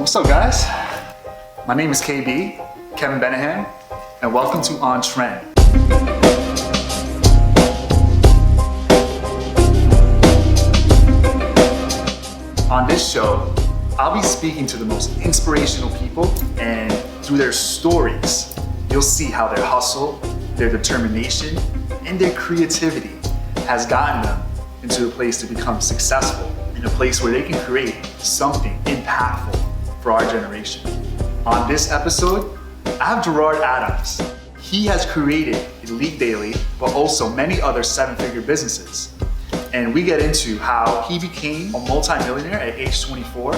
What's up, guys? My name is KB, Kevin Benejam, and welcome to On Trend. On this show, I'll be speaking to the most inspirational people, and through their stories, you'll see how their hustle, their determination, and their creativity has gotten them into a place to become successful, in a place where they can create something impactful for our generation. On this episode, I have Gerard Adams. He has created Elite Daily, but also many other seven-figure businesses. And we get into how he became a multi-millionaire at age 24,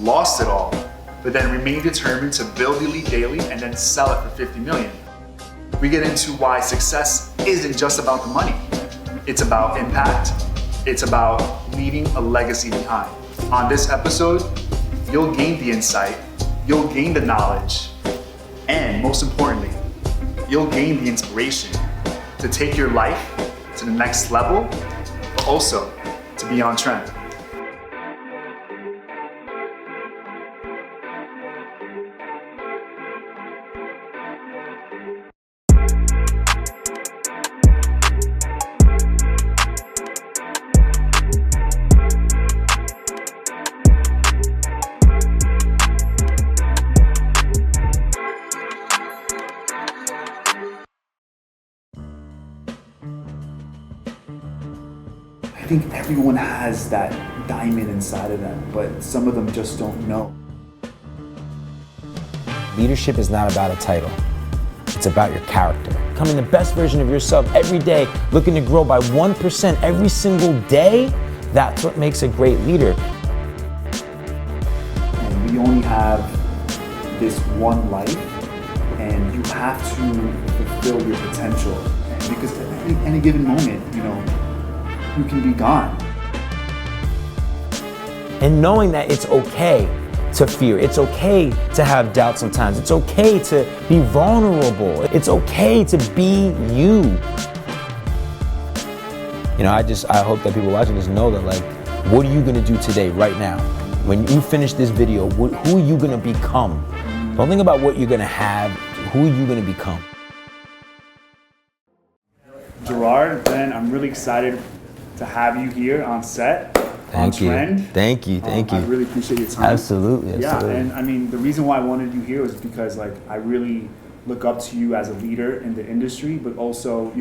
lost it all, but then remained determined to build Elite Daily and then sell it for 50 million. We get into why success isn't just about the money. It's about impact. It's about leaving a legacy behind. On this episode, you'll gain the insight, you'll gain the knowledge, and most importantly, you'll gain the inspiration to take your life to the next level, but also to be on trend. I think everyone has that diamond inside of them, but some of them just don't know. Leadership is not about a title. It's about your character. Becoming the best version of yourself every day, looking to grow by 1% every single day, that's what makes a great leader. And we only have this one life, and you have to fulfill your potential. Because at any given moment, you can be gone. And knowing that it's okay to fear, it's okay to have doubt sometimes, it's okay to be vulnerable, it's okay to be you. I hope that people watching this know that, like, what are you gonna do today, right now? When you finish this video, who are you gonna become? Don't think about what you're gonna have, who are you gonna become? Gerard, Ben, I'm really excited to have you here on set. Thank you. Trend. Thank you. I really appreciate your time. Absolutely. Yeah, and the reason why I wanted you here was because I really look up to you as a leader in the industry, but also,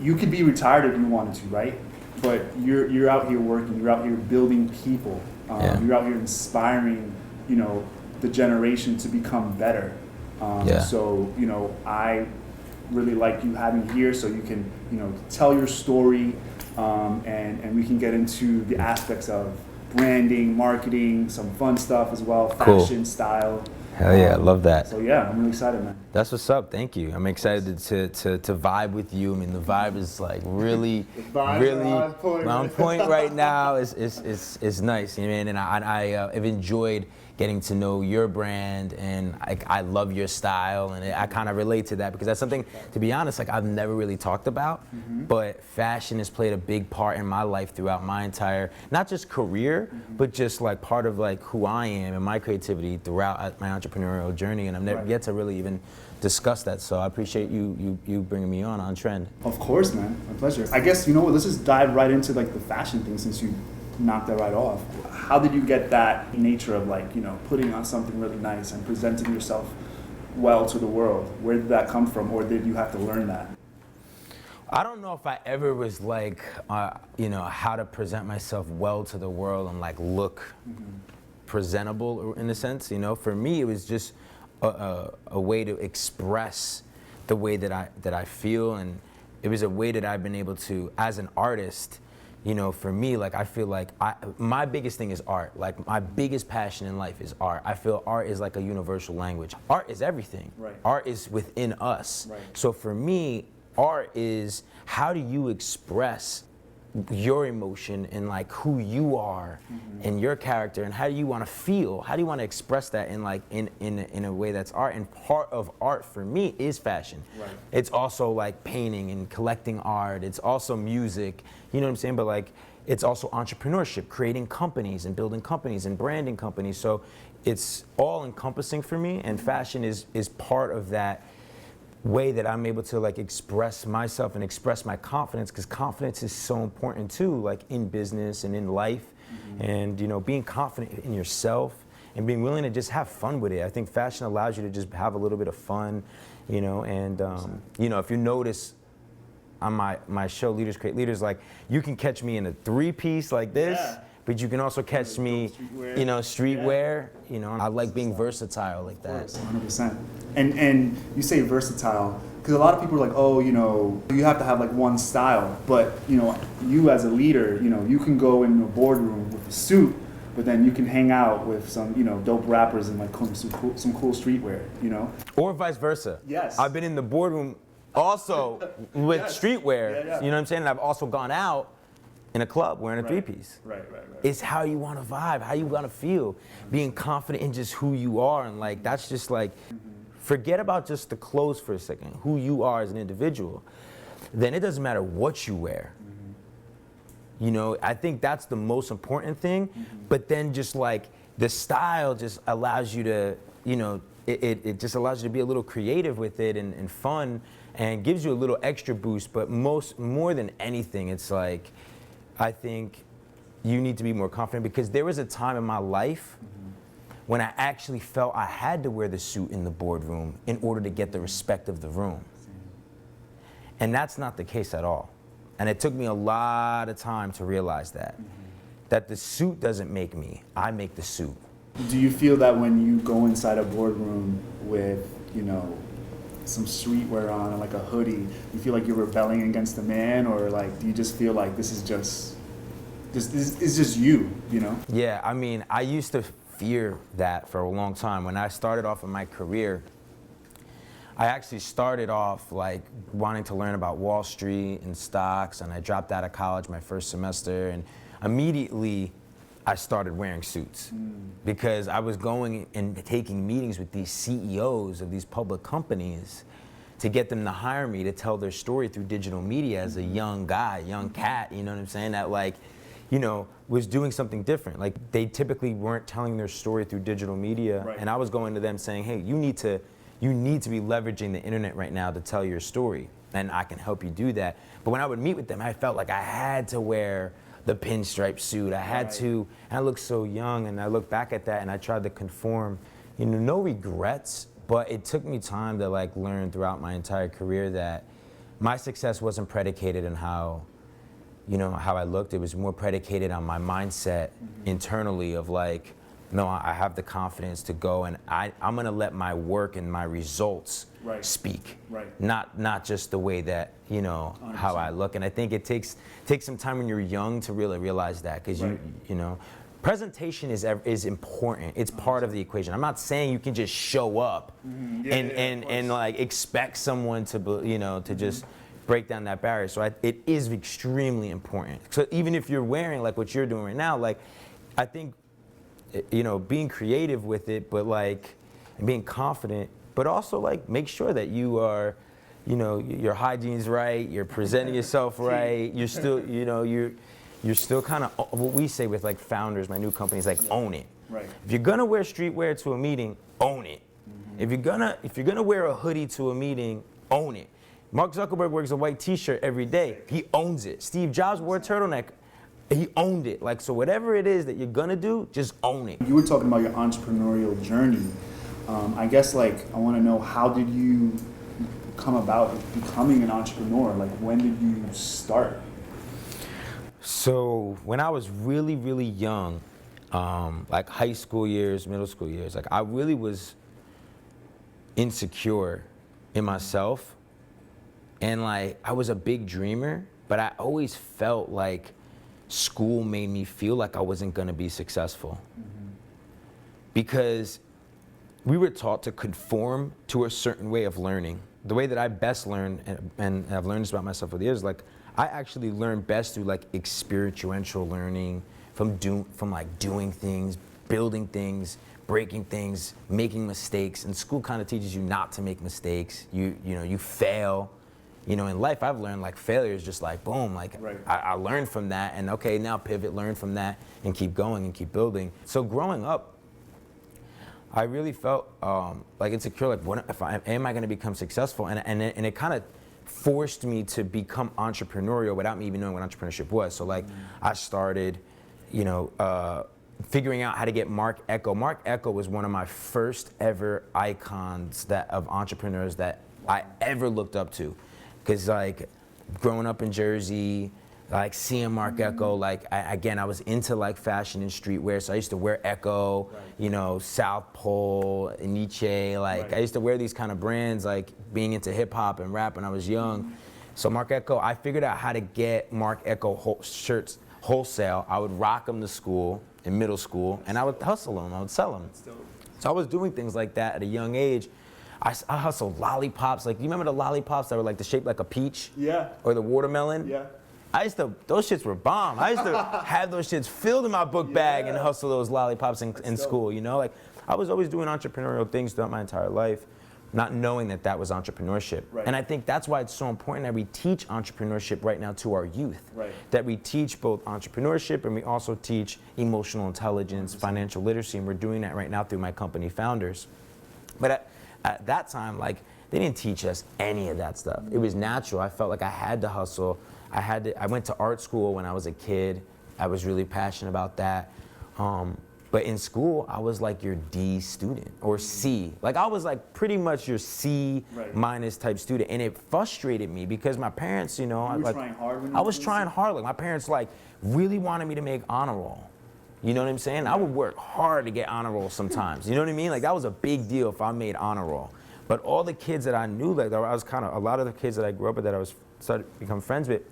you could be retired if you wanted to, right? But you're out here working, you're out here building people, you're out here inspiring, the generation to become better. So, I really like you having you here so you can, tell your story, and we can get into the aspects of branding, marketing, some fun stuff as well, fashion, style. Hell yeah, I love that. So yeah, I'm really excited, man. That's what's up. Thank you. I'm excited to vibe with you. I mean, the vibe is like really on point right now. It's nice, and I've enjoyed getting to know your brand, and I love your style, and I kind of relate to that because that's something, to be honest, I've never really talked about, but fashion has played a big part in my life throughout my entire, not just career, but just like part of like who I am and my creativity throughout my entrepreneurial journey, and I've never yet to really even discuss that, so I appreciate you bringing me on Trend. Of course, man, my pleasure. I guess, let's just dive right into like the fashion thing since you knocked that right off. How did you get that nature of putting on something really nice and presenting yourself well to the world? Where did that come from, or did you have to learn that? I don't know if I ever was like, how to present myself well to the world and look presentable in a sense. For me, it was just a way to express the way that I feel, and it was a way that I've been able to, as an artist. For me, I feel like my biggest thing is art. My biggest passion in life is art. I feel art is like a universal language. Art is everything. Right. Art is within us. Right. So for me, art is how do you express your emotion and who you are and your character, and how do you want to feel? How do you want to express that in a way that's art? And part of art for me is fashion. Right. It's also painting and collecting art. It's also music. You know what I'm saying? But it's also entrepreneurship, creating companies and building companies and branding companies. So it's all encompassing for me, and fashion is part of that way that I'm able to like express myself and express my confidence, because confidence is so important too, like in business and in life. And you know, being confident in yourself and being willing to just have fun with it. I think fashion allows you to just have a little bit of fun, you know. And you know, if you notice on my show, Leaders Create Leaders, like you can catch me in a 3-piece like this, but you can also catch me, you know, streetwear. You know, I like being versatile like that. 100%. And you say versatile because a lot of people are like, oh, you know, you have to have like one style. But you know, you as a leader, you know, you can go in a boardroom with a suit, but then you can hang out with some, you know, dope rappers and like some cool streetwear, you know. Or vice versa. Yes. I've been in the boardroom also with streetwear. You know what I'm saying? And I've also gone out in a club wearing a 3-piece. Right. It's how you want to vibe, how you want to feel, being confident in just who you are. And like, that's just like, forget about just the clothes for a second, who you are as an individual. Then it doesn't matter what you wear. You know, I think that's the most important thing. But then just like the style just allows you to, you know, it just allows you to be a little creative with it and fun, and gives you a little extra boost. But more than anything, it's like, I think you need to be more confident, because there was a time in my life when I actually felt I had to wear the suit in the boardroom in order to get the respect of the room. And that's not the case at all. And it took me a lot of time to realize that the suit doesn't make me, I make the suit. Do you feel that when you go inside a boardroom with, you know, some streetwear on and like a hoodie, you feel like you're rebelling against the man, or like do you just feel like this is just you know? Yeah, I mean, I used to fear that for a long time. When I started off in my career, I actually started off like wanting to learn about Wall Street and stocks, and I dropped out of college my first semester, and immediately I started wearing suits because I was going and taking meetings with these CEOs of these public companies to get them to hire me to tell their story through digital media as a young guy, young cat, you know what I'm saying? That like, you know, was doing something different. Like they typically weren't telling their story through digital media. And I was going to them saying, hey, you need to be leveraging the internet right now to tell your story, and I can help you do that. But when I would meet with them, I felt like I had to wear the pinstripe suit. I had to, and I looked so young, and I look back at that and I tried to conform. You know, no regrets, but it took me time to like learn throughout my entire career that my success wasn't predicated on how, you know, how I looked. It was more predicated on my mindset internally of like, no, I have the confidence to go, and I'm gonna let my work and my results speak, not just the way that, you know, 100%. How I look. And I think it takes some time when you're young to really realize that, because you know, presentation is important. It's part of the equation. I'm not saying you can just show up and like expect someone to, you know, to just break down that barrier. So it is extremely important. So even if you're wearing like what you're doing right now, like I think, you know, being creative with it, but like, and being confident, but also like make sure that you are, you know, your hygiene's right, you're presenting yourself right, you're still, you know, you're still kind of, what we say with like founders, my new company is like, own it. If you're gonna wear streetwear to a meeting, own it. If you're gonna wear a hoodie to a meeting, own it. Mark Zuckerberg wears a white t-shirt every day, he owns it. Steve Jobs wore a turtleneck, he owned it. Like, so whatever it is that you're gonna do, just own it. You were talking about your entrepreneurial journey. I guess like, I wanna know, how did you come about becoming an entrepreneur? Like, when did you start? So when I was really, really young, like high school years, middle school years, like I really was insecure in myself. And like, I was a big dreamer, but I always felt like school made me feel like I wasn't gonna be successful. Because we were taught to conform to a certain way of learning. The way that I best learn, and I've learned this about myself over the years, like I actually learn best through like experiential learning, from like doing things, building things, breaking things, making mistakes. And school kind of teaches you not to make mistakes. You know, you fail, you know, in life I've learned like failure is just like boom, like I learned from that, and okay, now pivot, learn from that, and keep going and keep building. So growing up, I really felt like insecure, like what if am I going to become successful? And it kind of forced me to become entrepreneurial without me even knowing what entrepreneurship was. So like I started, you know, figuring out how to get Mark Ecko. Mark Ecko was one of my first ever icons of entrepreneurs that I ever looked up to. Cause like growing up in Jersey, like seeing Mark Ecko, like I was into like fashion and streetwear, so I used to wear Ecko, you know, South Pole, Nietzsche, like I used to wear these kind of brands, like being into hip hop and rap when I was young. So Mark Ecko, I figured out how to get Mark Ecko shirts wholesale. I would rock them to school, in middle school, and I would hustle them, I would sell them. So I was doing things like that at a young age. I hustled lollipops, like you remember the lollipops that were like the shape like a peach? Yeah. Or the watermelon? Yeah. Those shits were bomb. I used to have those shits filled in my book bag and hustle those lollipops in school, you know? Like, I was always doing entrepreneurial things throughout my entire life, not knowing that that was entrepreneurship. And I think that's why it's so important that we teach entrepreneurship right now to our youth. That we teach both entrepreneurship and we also teach emotional intelligence, financial literacy, and we're doing that right now through my company Founders. But at that time, like, they didn't teach us any of that stuff. It was natural. I felt like I had to hustle. I went to art school when I was a kid. I was really passionate about that. But in school, I was like your D student or C. Like I was like pretty much your C minus type student. And it frustrated me because my parents, you know, I was trying hard. Like my parents like really wanted me to make honor roll. You know what I'm saying? I would work hard to get honor roll sometimes. You know what I mean? Like that was a big deal if I made honor roll. But all the kids that I knew, like I was kind of, a lot of the kids that I grew up with that I started to become friends with,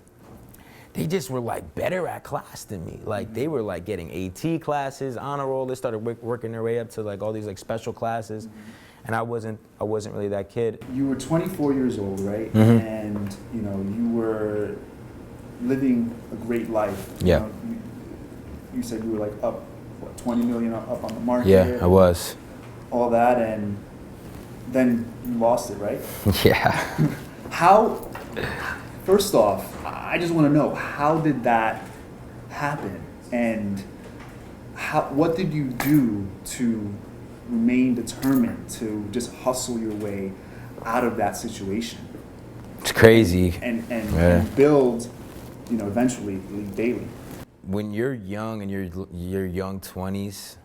they just were like better at class than me. Like they were like getting AT classes, honor roll. They started working their way up to like all these like special classes, and I wasn't really that kid. You were 24 years old, right? And you know you were living a great life. Yeah. You said you were like up, what, 20 million up on the market. Yeah, I was. All that, and then you lost it, right? Yeah. How? First off, I just want to know, how did that happen? And what did you do to remain determined to just hustle your way out of that situation? It's crazy. And build, you know, eventually Lead Daily. When you're young and your young 20s,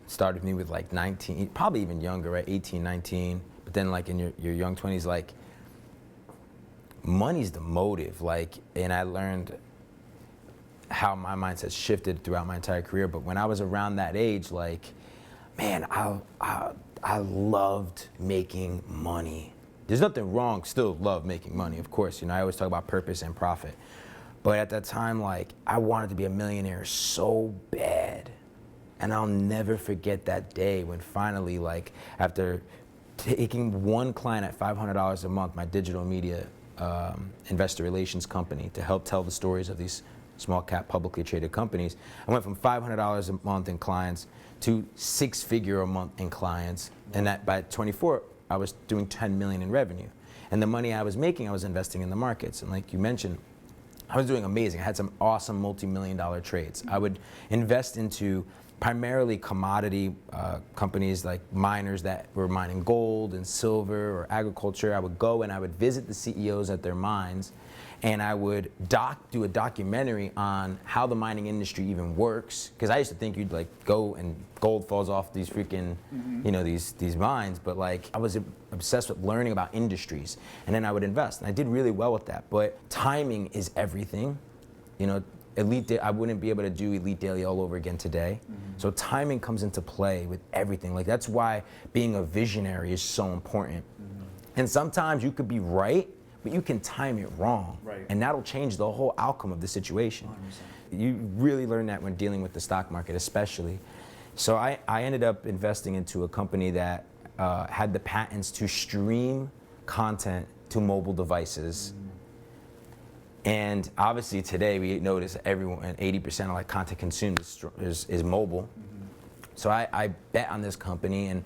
started with me with like 19, probably even younger, right? 18, 19. But then like in your young 20s, like, money's the motive, like, and I learned how my mindset shifted throughout my entire career. But when I was around that age, like, man, I loved making money. There's nothing wrong, still love making money, of course. You know, I always talk about purpose and profit. But at that time, like, I wanted to be a millionaire so bad. And I'll never forget that day when finally, like, after taking one client at $500 a month, my digital media investor relations company, to help tell the stories of these small cap publicly traded companies. I went from $500 a month in clients to 6-figure a month in clients. And that by 24, I was doing 10 million in revenue. And the money I was making, I was investing in the markets. And like you mentioned, I was doing amazing. I had some awesome multi-million-dollar trades. I would invest into primarily commodity companies like miners that were mining gold and silver or agriculture. I would go and I would visit the CEOs at their mines, and I would do a documentary on how the mining industry even works. Because I used to think you'd like go and gold falls off these freaking, you know, these mines. But like I was obsessed with learning about industries, and then I would invest, and I did really well with that. But timing is everything, you know. I wouldn't be able to do Elite Daily all over again today. So timing comes into play with everything. Like that's why being a visionary is so important. And sometimes you could be right, but you can time it wrong. And that'll change the whole outcome of the situation. 100%. You really learn that when dealing with the stock market, especially. So I ended up investing into a company that had the patents to stream content to mobile devices. And obviously today we notice everyone, 80% of like content consumed is mobile. So I bet on this company, and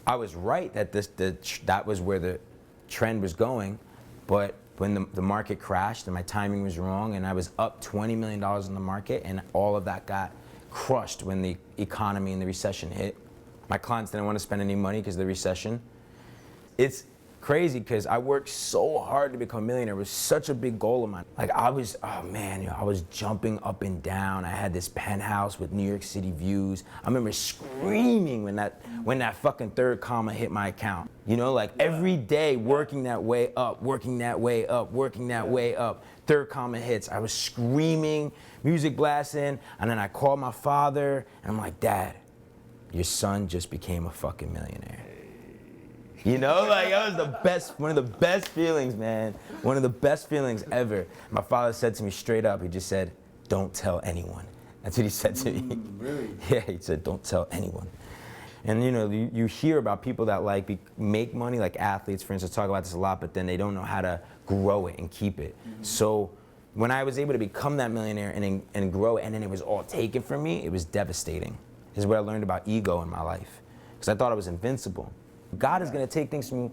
I was right that that was where the trend was going. But when the market crashed and my timing was wrong, and I was up $20 million in the market, and all of that got crushed when the economy and the recession hit. My clients didn't want to spend any money because of the recession. It's crazy because I worked so hard to become a millionaire. It was such a big goal of mine. Like I was, oh man, you know, I was jumping up and down. I had this penthouse with New York City views. I remember screaming when that fucking third comma hit my account. You know, like every day working that way up, working that way up, working that way up. Third comma hits. I was screaming, music blasting, and then I called my father and I'm like, Dad, your son just became a fucking millionaire. You know, like that was the best, one of the best feelings, man. One of the best feelings ever. My father said to me straight up, he just said, don't tell anyone. That's what he said to me. Really? Yeah, he said, don't tell anyone. And you know, you hear about people that like make money, like athletes, for instance, talk about this a lot, but then they don't know how to grow it and keep it. So when I was able to become that millionaire and grow it, and then it was all taken from me, it was devastating. This is what I learned about ego in my life. Because I thought I was invincible. God is going to take things from you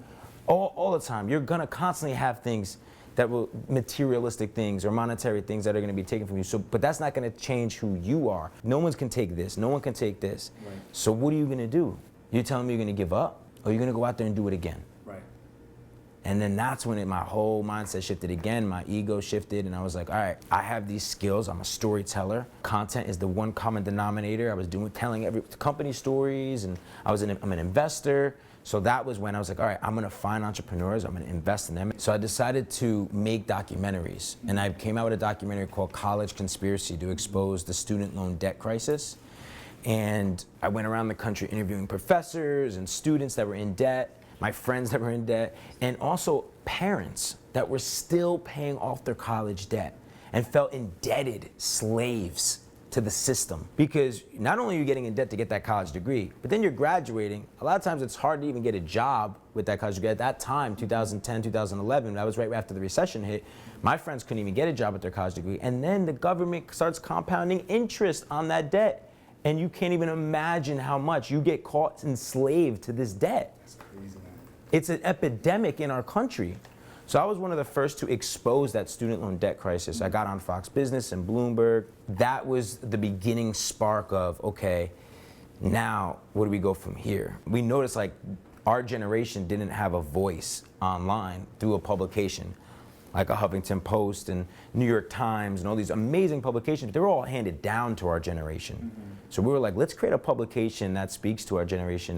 all the time. You're going to constantly have things that will, materialistic things or monetary things that are going to be taken from you. So, but that's not going to change who you are. No one can take this. No one can take this. Right. So what are you going to do? You're telling me you're going to give up, or you're going to go out there and do it again? Right. And then that's when my whole mindset shifted again. My ego shifted, and I was like, all right, I have these skills. I'm a storyteller. Content is the one common denominator. I was telling every company stories, and I'm an investor. So that was when I was like, all right, I'm gonna find entrepreneurs, I'm gonna invest in them. So I decided to make documentaries. And I came out with a documentary called College Conspiracy to expose the student loan debt crisis. And I went around the country interviewing professors and students that were in debt, my friends that were in debt, and also parents that were still paying off their college debt and felt indebted slaves to the system. Because not only are you getting in debt to get that college degree, but then you're graduating. A lot of times it's hard to even get a job with that college degree. At that time, 2010, 2011, that was right after the recession hit, my friends couldn't even get a job with their college degree. And then the government starts compounding interest on that debt. And you can't even imagine how much you get caught enslaved to this debt. That's crazy, man. It's an epidemic in our country. So I was one of the first to expose that student loan debt crisis. I got on Fox Business and Bloomberg. That was the beginning spark of, okay, now where do we go from here? We noticed like our generation didn't have a voice online through a publication like a Huffington Post and New York Times and all these amazing publications. They were all handed down to our generation. So we were like, let's create a publication that speaks to our generation,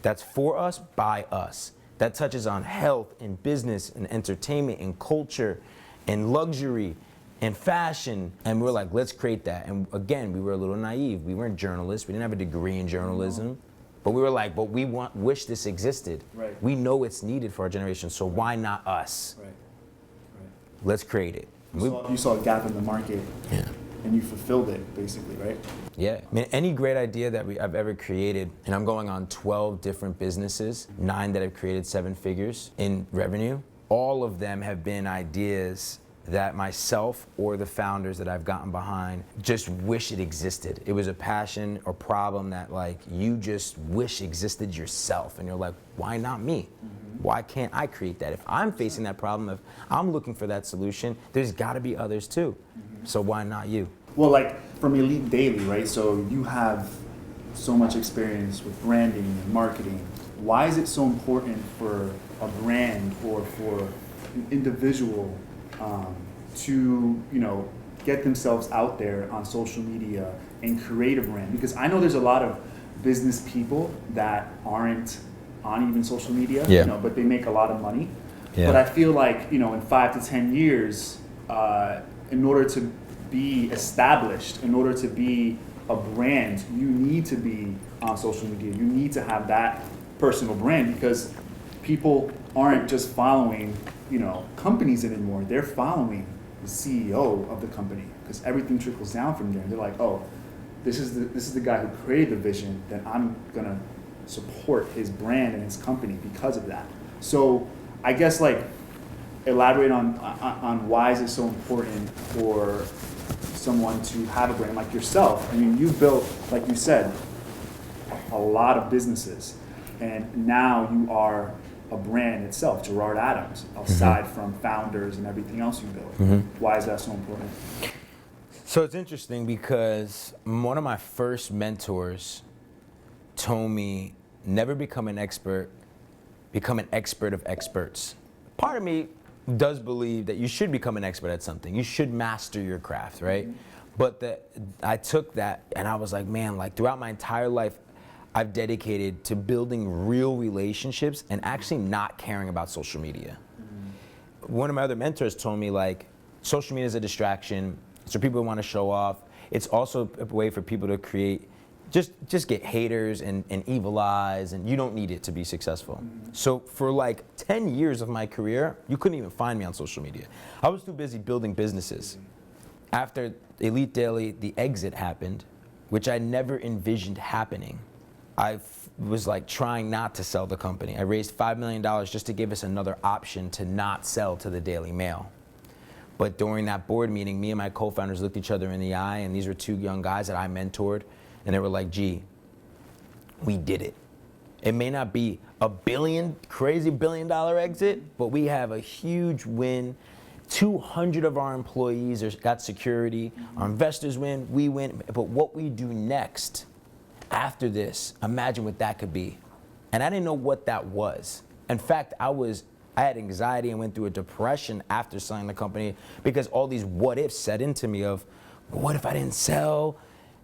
that's for us, by us. That touches on health and business and entertainment and culture and luxury and fashion. And we were like, let's create that. And again, we were a little naive. We weren't journalists. We didn't have a degree in journalism. But we were like, but we wish this existed. Right. We know it's needed for our generation, so why not us? Right. Let's create it. You saw a gap in the market, Yeah. and you fulfilled it, basically, right? Yeah, I mean, any great idea that I've ever created, and I'm going on 12 different businesses, 9 that have created 7 figures in revenue, all of them have been ideas that myself or the founders that I've gotten behind just wish it existed. It was a passion or problem that like you just wish existed yourself, and you're like, why not me? Why can't I create that? If I'm facing that problem, if I'm looking for that solution, there's gotta be others too. So why not you? Well, like from Elite Daily, right? So you have so much experience with branding and marketing. Why is it so important for a brand or for an individual to, get themselves out there on social media and create a brand? Because I know there's a lot of business people that aren't on even social media, but they make a lot of money. Yeah. But I feel like, in 5 to 10 years, in order to be established, in order to be a brand, you need to be on social media. You need to have that personal brand, because people aren't just following, companies anymore. They're following the CEO of the company, because everything trickles down from there. They're like, oh, this is the guy who created the vision, then I'm gonna support his brand and his company because of that. So I guess elaborate on why is it so important for someone to have a brand like yourself. I mean, you've built, like you said, a lot of businesses, and now you are a brand itself, Gerard Adams, aside from founders and everything else you build? Why is that so important? So it's interesting because one of my first mentors told me, never become an expert, become an expert of experts. Part of me does believe that you should become an expert at something. You should master your craft, right? But I took that and I was like, man, like throughout my entire life, I've dedicated to building real relationships and actually not caring about social media. One of my other mentors told me, like, social media is a distraction. It's for people who want to show off. It's also a way for people to create, just get haters and evil eyes, and you don't need it to be successful. So for like 10 years of my career, you couldn't even find me on social media. I was too busy building businesses. After Elite Daily, the exit happened, which I never envisioned happening. I was like trying not to sell the company. I raised $5 million just to give us another option to not sell to the Daily Mail. But during that board meeting, me and my co-founders looked each other in the eye, and these were two young guys that I mentored, and they were like, G, we did it. It may not be a crazy billion-dollar exit, but we have a huge win. 200 of our employees got security. Our investors win, we win. But what we do next, after this, imagine what that could be. And I didn't know what that was. In fact, I had anxiety and went through a depression after selling the company because all these what ifs set into me of, what if I didn't sell?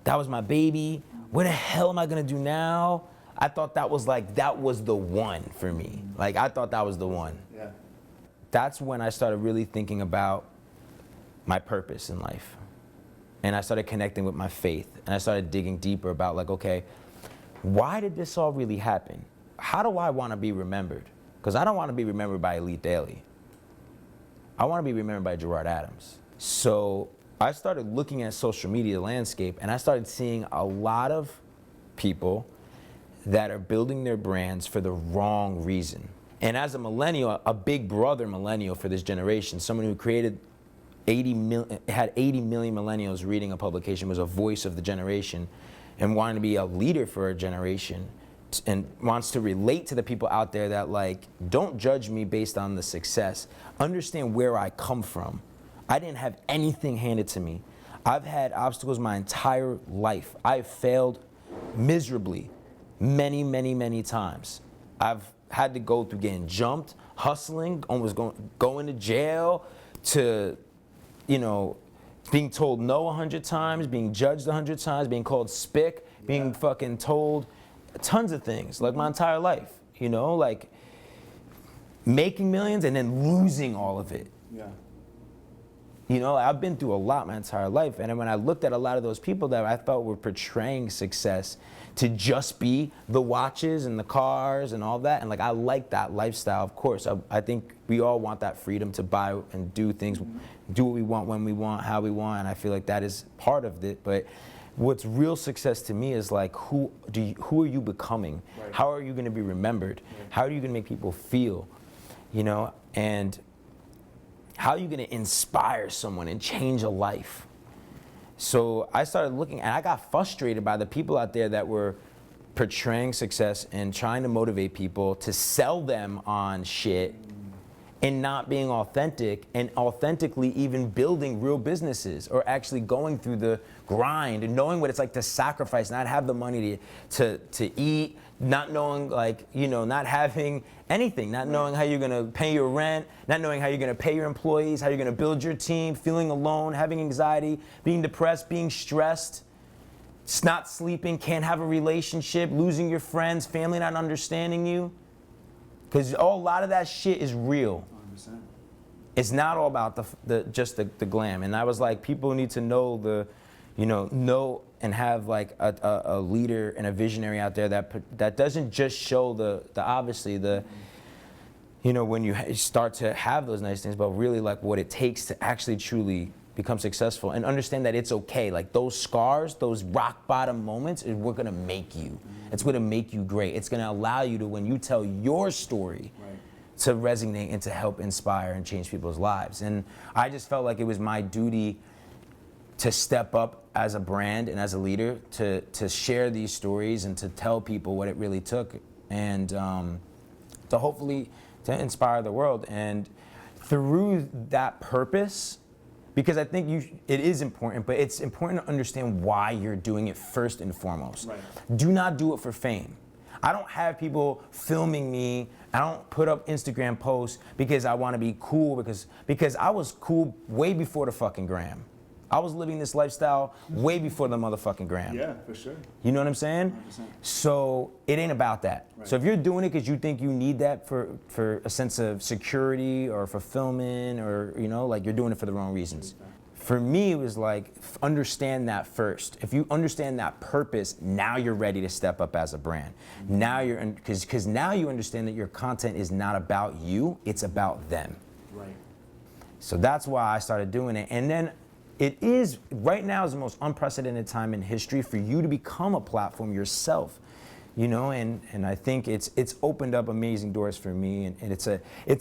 That was my baby. What the hell am I gonna do now? I thought that was the one for me. Like, I thought that was the one. Yeah. That's when I started really thinking about my purpose in life. And I started connecting with my faith. And I started digging deeper about, like, okay, why did this all really happen? How do I want to be remembered? Because I don't want to be remembered by Elite Daily. I want to be remembered by Gerard Adams. So I started looking at social media landscape, and I started seeing a lot of people that are building their brands for the wrong reason. And as a millennial, a big brother millennial for this generation, someone who created had 80 million millennials reading a publication, was a voice of the generation, and wanted to be a leader for a generation, and wants to relate to the people out there that, like, don't judge me based on the success. Understand where I come from. I didn't have anything handed to me. I've had obstacles my entire life. I've failed miserably many, many, many times. I've had to go through getting jumped, hustling, almost going to jail, to, you know, being told no 100 times, being judged 100 times, being called spick, being fucking told tons of things, like my entire life, you know, like making millions and then losing all of it. Yeah. You know, I've been through a lot my entire life, and when I looked at a lot of those people that I felt were portraying success to just be the watches and the cars and all that, and like, I like that lifestyle, of course. I think we all want that freedom to buy and do things, do what we want, when we want, how we want, and I feel like that is part of it. But what's real success to me is like, who are you becoming? Right. How are you going to be remembered? Right. How are you going to make people feel? You know, and how are you going to inspire someone and change a life? So I started looking, and I got frustrated by the people out there that were portraying success and trying to motivate people to sell them on shit and not being authentic, and authentically even building real businesses, or actually going through the grind and knowing what it's like to sacrifice, not have the money to eat, not knowing, like, you know, not having anything, not knowing how you're gonna pay your rent, not knowing how you're gonna pay your employees, how you're gonna build your team, feeling alone, having anxiety, being depressed, being stressed, not sleeping, can't have a relationship, losing your friends, family not understanding you. Because a lot of that shit is real. 100%. It's not all about just the glam. And I was like, people need to know know and have like a leader and a visionary out there that doesn't just show the obviously when you start to have those nice things, but really like what it takes to actually truly become successful, and understand that it's okay. Like, those scars, those rock bottom moments is what gonna make you. It's gonna make you great. It's gonna allow you to, when you tell your story, right, to resonate and to help inspire and change people's lives. And I just felt like it was my duty to step up as a brand and as a leader to share these stories and to tell people what it really took. And to hopefully to inspire the world. And through that purpose, because I think it is important, but it's important to understand why you're doing it first and foremost. Right. Do not do it for fame. I don't have people filming me. I don't put up Instagram posts because I want to be cool, because I was cool way before the fucking gram. I was living this lifestyle way before the motherfucking gram. Yeah, for sure. You know what I'm saying? 100%. So it ain't about that. Right. So if you're doing it because you think you need that for a sense of security or fulfillment, or like, you're doing it for the wrong reasons. Okay. For me, it was like, understand that first. If you understand that purpose, now you're ready to step up as a brand. Mm-hmm. Now because now you understand that your content is not about you, it's about them. Right. So that's why I started doing it. And then it is, right now is the most unprecedented time in history for you to become a platform yourself. And I think it's opened up amazing doors for me, and it's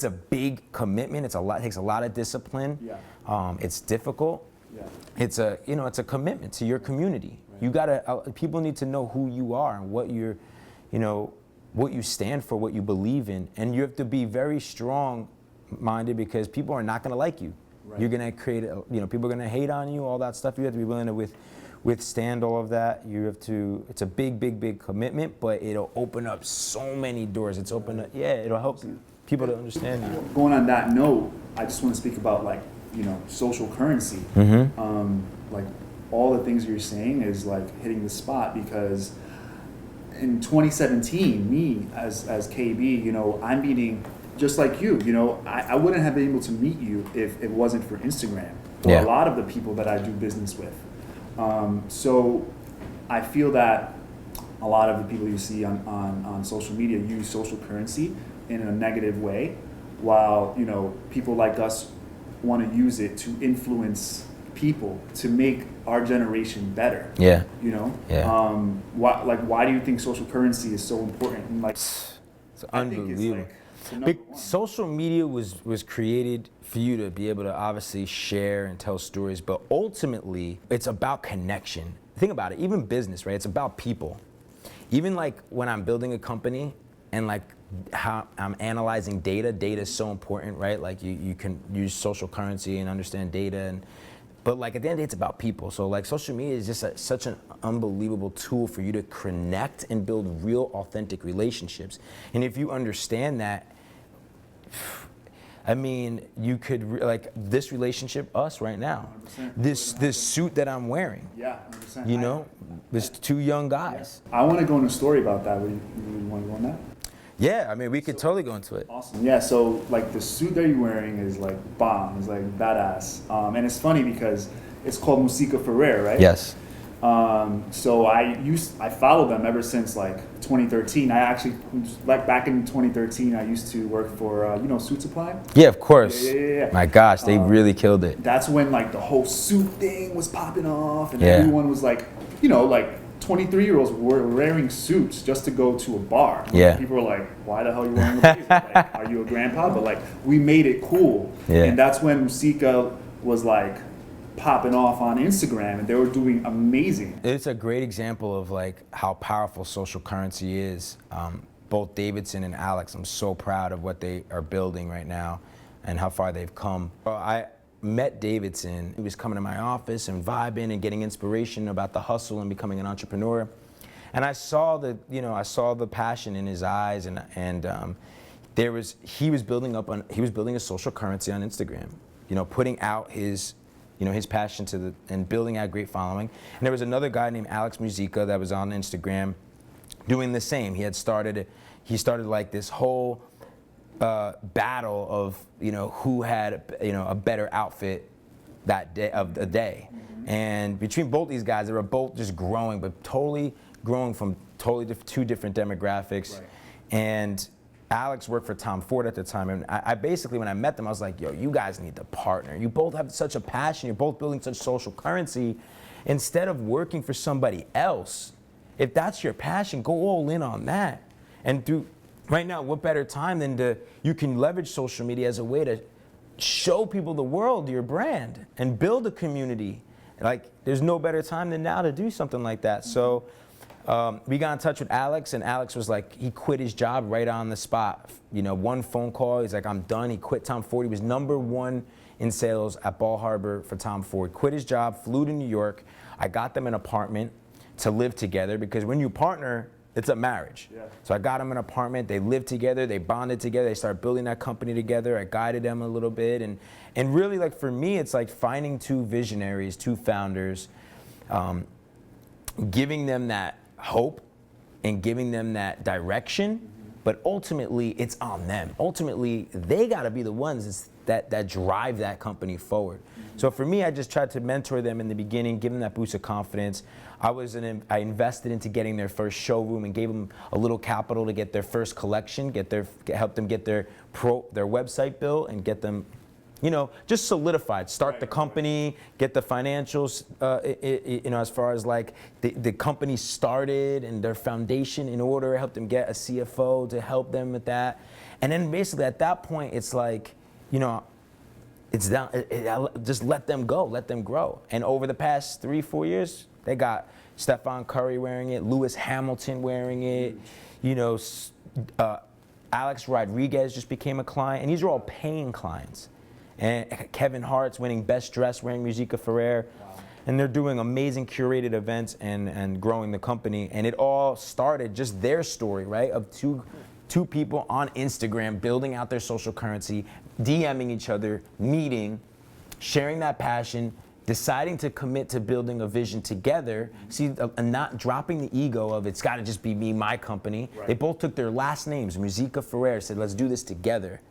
a big commitment. It takes a lot of discipline. Yeah. It's difficult. Yeah. It's a commitment to your community. Right. You gotta, people need to know who you are and what what you stand for, what you believe in, and you have to be very strong-minded, because people are not gonna like you. Right. You're gonna create, people are gonna hate on you, all that stuff. You have to be willing to withstand all of that. You have to. It's a big commitment, but it'll open up so many doors. It'll help people to understand you. Going on that note, I just want to speak about social currency. Mm-hmm. Like, all the things you're saying is like hitting the spot, because in 2017, me as KB, I'm meeting just like you. I wouldn't have been able to meet you if it wasn't for Instagram, or Yeah. a lot of the people that I do business with. So I feel that a lot of the people you see on social media use social currency in a negative way, while people like us want to use it to influence people to make our generation better. Yeah. Yeah. Why do you think social currency is so important? And It's I think it's unbelievable. the number one. Social media was created for you to be able to obviously share and tell stories, but ultimately it's about connection. Think about it, even business, right? It's about people. Even like when I'm building a company and like how I'm analyzing data is so important, right? Like you can use social currency and understand data, but like at the end of the day, it's about people. So like social media is just such an unbelievable tool for you to connect and build real, authentic relationships. And if you understand that, I mean, you could like this relationship, us right now, 100%. this suit that I'm wearing, Yeah, 100%. there's two young guys. I want to go into a story about that. You want to go on that? Yeah, I mean, we could totally go into it. Awesome. Yeah, so like the suit that you're wearing is like bomb. It's like badass. And it's funny because it's called Musica Ferrer, right? Yes. So I followed them ever since like 2013. I actually, like back in 2013, I used to work for Suit Supply. Yeah, of course. Yeah. My gosh, they really killed it. That's when like the whole suit thing was popping off, and Yeah. everyone was like, like 23-year-olds were wearing suits just to go to a bar. Yeah. People were like, why the hell are you wearing a blazer? Like, are you a grandpa? But like, we made it cool. Yeah. And that's when Musica was like popping off on Instagram, and they were doing amazing. It's a great example of like how powerful social currency is. Both Davidson and Alex, I'm so proud of what they are building right now and how far they've come. I met Davidson. He was coming to my office and vibing and getting inspiration about the hustle and becoming an entrepreneur. And I saw the passion in his eyes, and he was building a social currency on Instagram, putting out his passion and building out a great following. And there was another guy named Alex Musica that was on Instagram doing the same. He started like this whole battle of who had a better outfit that day of the day. Mm-hmm. And between both these guys, they were both just growing, but totally growing from two different demographics. Right. And Alex worked for Tom Ford at the time, and I basically, when I met them, I was like, yo, you guys need to partner. You both have such a passion. You're both building such social currency. Instead of working for somebody else, if that's your passion, go all in on that. And right now, what better time than you can leverage social media as a way to show people the world your brand and build a community. Like, there's no better time than now to do something like that. So We got in touch with Alex, and Alex was like, he quit his job right on the spot. One phone call, he's like, I'm done. He quit Tom Ford. He was #1 in sales at Ball Harbor for Tom Ford. Quit his job, flew to New York. I got them an apartment to live together, because when you partner, it's a marriage. Yeah. So I got them an apartment, they lived together, they bonded together, they started building that company together. I guided them a little bit. And really, like, for me, it's like finding two visionaries, two founders, giving them that hope and giving them that direction, but ultimately it's on them. Ultimately, they gotta be the ones that drive that company forward. So for me, I just tried to mentor them in the beginning, give them that boost of confidence. I invested into getting their first showroom and gave them a little capital to get their first collection, help them get their website built and get them, just solidified. Start the company, get the financials, as far as like the company started and their foundation in order. Help them get a CFO to help them with that, and then basically at that point, it's like, it's down. Just let them go, let them grow. And over the past 3-4 years, they got Stephon Curry wearing it, Lewis Hamilton wearing it, Alex Rodriguez just became a client, and these are all paying clients. And Kevin Hart's winning Best Dressed wearing Musica Ferrer. Wow. And they're doing amazing curated events and growing the company. And it all started just their story, right? Of two people on Instagram building out their social currency, DMing each other, meeting, sharing that passion, deciding to commit to building a vision together, and not dropping the ego of it's got to just be me, my company. Right. They both took their last names, Musica Ferrer, said, let's do this together.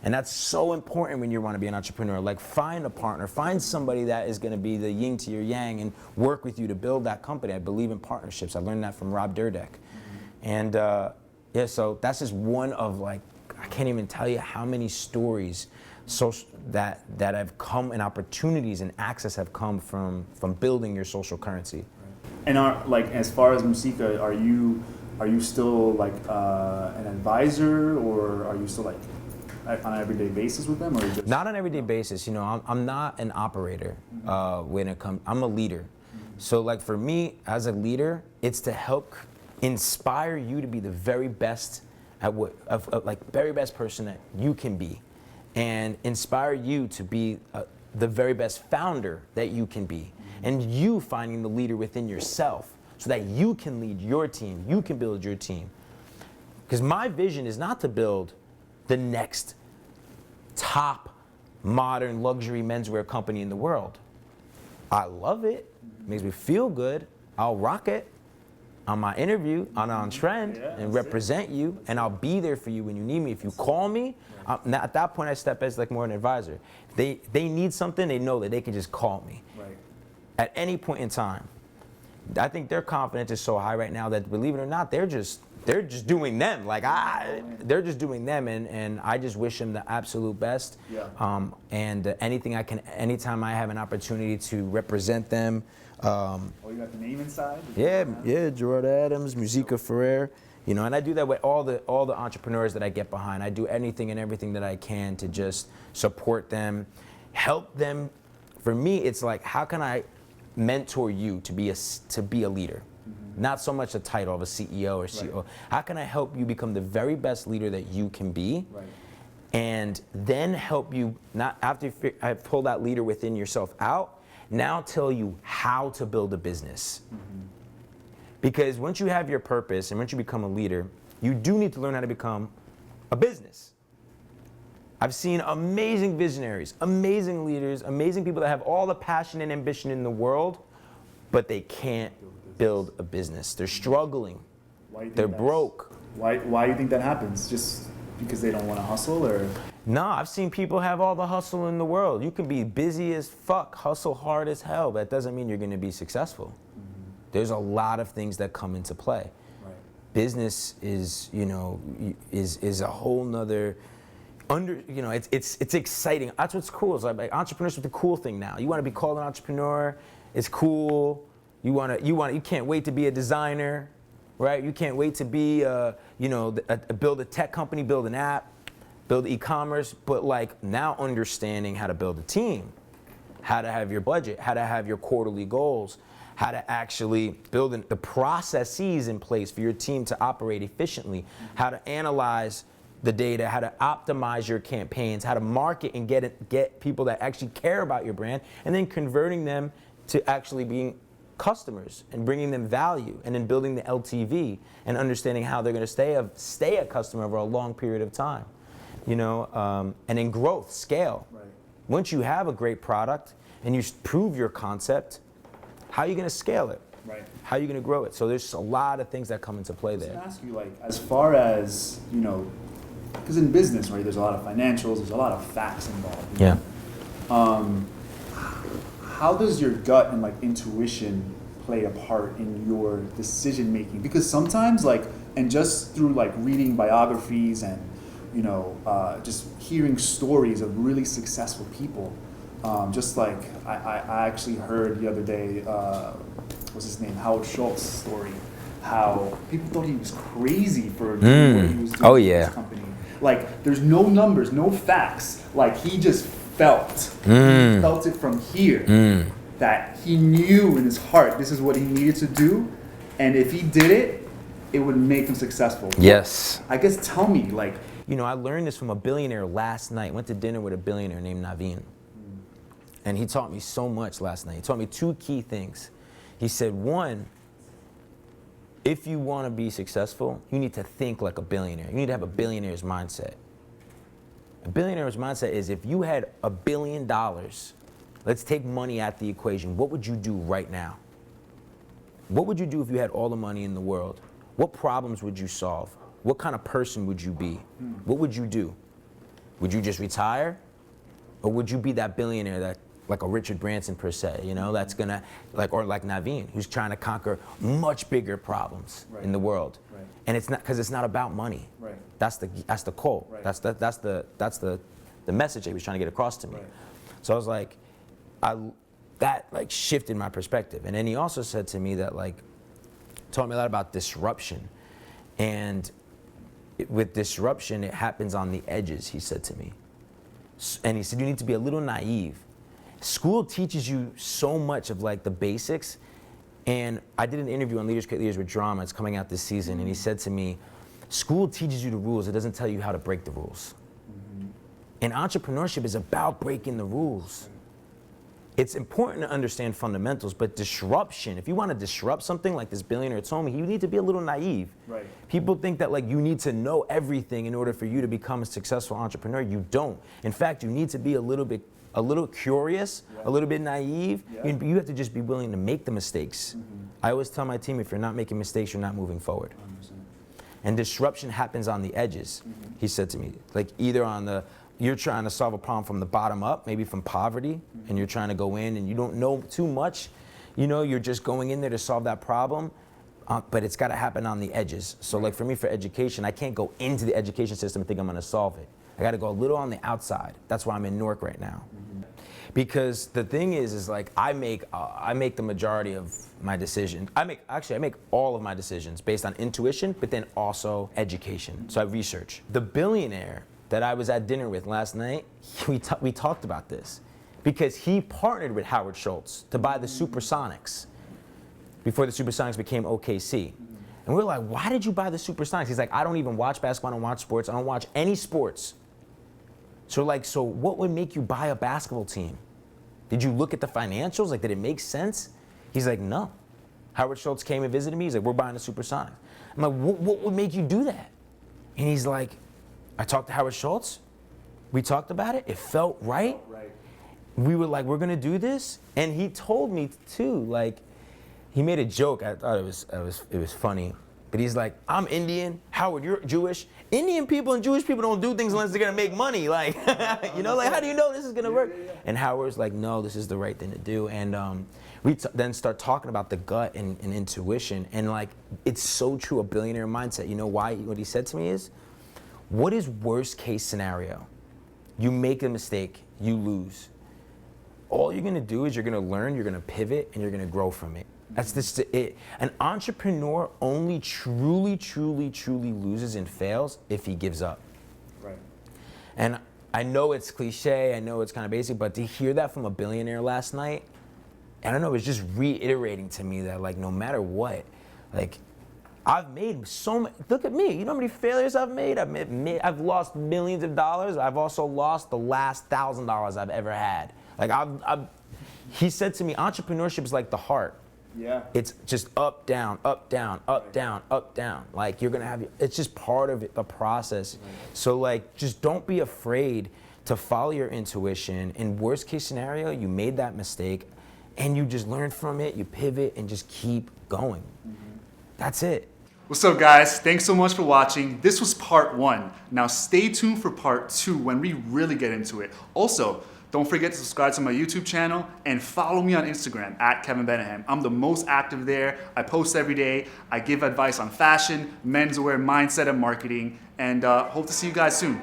And that's so important when you want to be an entrepreneur. Like, find a partner, find somebody that is going to be the yin to your yang and work with you to build that company. I believe in partnerships. I learned that from Rob Dyrdek. And so that's just one of, like, I can't even tell you how many stories that have come, and opportunities and access have come from building your social currency. And as far as Musica, are you still like an advisor, or are you still like on an everyday basis with them, or just not on an everyday basis? I'm not an operator when it comes. I'm a leader. So like for me as a leader, it's to help inspire you to be the very best at very best person that you can be, and inspire you to be the very best founder that you can be, and you finding the leader within yourself so that you can lead your team, you can build your team. Because my vision is not to build the next top modern luxury menswear company in the world. I love it, makes me feel good, I'll rock it on my interview, on trend, and represent you, and I'll be there for you when you need me. If you call me, at that point I step as like more an advisor. They need something, they know that they can just call me at any point in time. I think their confidence is so high right now that, believe it or not, they're just doing them. They're just doing them, and I just wish them the absolute best. And anytime I have an opportunity to represent them. You got the name inside? Yeah, Gerard Adams, Musica Ferrer. And I do that with all the entrepreneurs that I get behind. I do anything and everything that I can to just support them, help them. For me, it's like, how can I mentor you to be a leader? Not so much a title of a CEO or CEO. Right. How can I help you become the very best leader that you can be? Right. And then help you, not after I pull that leader within yourself out, now tell you how to build a business. Because once you have your purpose and once you become a leader, you do need to learn how to become a business. I've seen amazing visionaries, amazing leaders, amazing people that have all the passion and ambition in the world, but they can't build a business. They're struggling. They're broke. Why do you think that happens? Just because they don't want to hustle, or? No, I've seen people have all the hustle in the world. You can be busy as fuck, hustle hard as hell, but that doesn't mean you're going to be successful. There's a lot of things that come into play. Right. Business is a whole nother it's exciting. That's what's cool. It's like entrepreneurship is the cool thing now. You want to be called an entrepreneur. It's cool. You can't wait to be a designer, right? You can't wait to be build a tech company, build an app, build e-commerce, but like now understanding how to build a team, how to have your budget, how to have your quarterly goals, how to actually build the processes in place for your team to operate efficiently, how to analyze the data, how to optimize your campaigns, how to market and get people that actually care about your brand, and then converting them to actually being customers and bringing them value, and then building the LTV and understanding how they're going to stay a customer over a long period of time, you know, and then growth, scale. Right. Once you have a great product and you prove your concept, how are you going to scale it? Right. How are you going to grow it? So there's a lot of things that come into play there. I was going to ask you, like, as far as, you know, because in business, right, there's a lot of financials, there's a lot of facts involved. Yeah. How does your gut and like intuition play a part in your decision making? Because sometimes, like, and just through like reading biographies and, you know, just hearing stories of really successful people, just like I actually heard the other day, what's his name, Howard Schultz story, how people thought he was crazy for doing what he was doing in his company. Like, there's no numbers, no facts. Like, he just felt. He felt it from here. That he knew in his heart this is what he needed to do, and if he did it, it would make him successful. Yes. I guess tell me, like. You know, I learned this from a billionaire last night. Went to dinner with a billionaire named Naveen. And he taught me so much last night. He taught me two key things. He said, one, if you want to be successful, you need to think like a billionaire. You need to have a billionaire's mindset. A billionaire's mindset is, if you had $1 billion, let's take money out the equation, what would you do right now? What would you do if you had all the money in the world? What problems would you solve? What kind of person would you be? What would you do? Would you just retire? Or would you be that billionaire that, like a Richard Branson per se, you know, that's gonna, like, or like Naveen, who's trying to conquer much bigger problems in the world. Right. And it's not, because it's not about money. Right. That's the call. Right. That's the message that he was trying to get across to me. Right. So I was like, that like shifted my perspective. And then he also said to me that, like, taught me a lot about disruption. And with disruption, it happens on the edges, he said to me. And he said, you need to be a little naive. School teaches you so much of like the basics. And I did an interview on Leaders Create Leaders with Drama. It's coming out this season. And he said to me, school teaches you the rules. It doesn't tell you how to break the rules. And entrepreneurship is about breaking the rules. It's important to understand fundamentals, but disruption, if you want to disrupt something like this billionaire told me, you need to be a little naive. Right. People think that, like, you need to know everything in order for you to become a successful entrepreneur. You don't. In fact, you need to be a little curious, a little bit naive. You have to just be willing to make the mistakes. I always tell my team, if you're not making mistakes, you're not moving forward. 100%. And disruption happens on the edges, he said to me. Like, either on you're trying to solve a problem from the bottom up, maybe from poverty, and you're trying to go in and you don't know too much. You know, you're just going in there to solve that problem, but it's got to happen on the edges. So like for me, for education, I can't go into the education system and think I'm going to solve it. I got to go a little on the outside. That's why I'm in Newark right now. Because the thing is like I make the majority of my decisions. I make all of my decisions based on intuition, but then also education. So I research. The billionaire that I was at dinner with last night, we talked about this because he partnered with Howard Schultz to buy the Supersonics before the Supersonics became OKC. And we were like, why did you buy the Supersonics? He's like, I don't even watch basketball, I don't watch sports, I don't watch any sports. So like, so what would make you buy a basketball team? Did you look at the financials? Like, did it make sense? He's like, no. Howard Schultz came and visited me. He's like, we're buying the Supersonics. I'm like, what would make you do that? And he's like, I talked to Howard Schultz. We talked about it. It felt right. We were like, we're gonna do this. And he told me too, like, he made a joke. I thought it was funny. But he's like, I'm Indian. Howard, you're Jewish. Indian people and Jewish people don't do things unless they're gonna make money. Like, you know, like, how do you know this is gonna work? And Howard's like, no, this is the right thing to do. And we then start talking about the gut and intuition. And like, it's so true, a billionaire mindset. You know why? What he said to me is, what is worst case scenario? You make a mistake, you lose. All you're gonna do is you're gonna learn, you're gonna pivot, and you're gonna grow from it. That's just it. An entrepreneur only truly loses and fails if he gives up. Right. And I know it's cliche, I know it's kind of basic, but to hear that from a billionaire last night, I don't know, it's just reiterating to me that like no matter what, like I've made so many, look at me, you know how many failures I've made? I've lost millions of dollars. I've also lost the last $1,000 I've ever had. Like he said to me, entrepreneurship is like the heart. Yeah. It's just up, down, up, down, up, down, up, down. Like you're gonna have, it's just part of it, the process. Right. So like, just don't be afraid to follow your intuition. In worst case scenario, you made that mistake and you just learn from it, you pivot and just keep going. That's it. What's up, guys? Thanks so much for watching. This was part 1. Now stay tuned for part 2 when we really get into it. Also, don't forget to subscribe to my YouTube channel and follow me on Instagram at Kevin Benejam. I'm the most active there. I post every day. I give advice on fashion, menswear, mindset, and marketing. And hope to see you guys soon.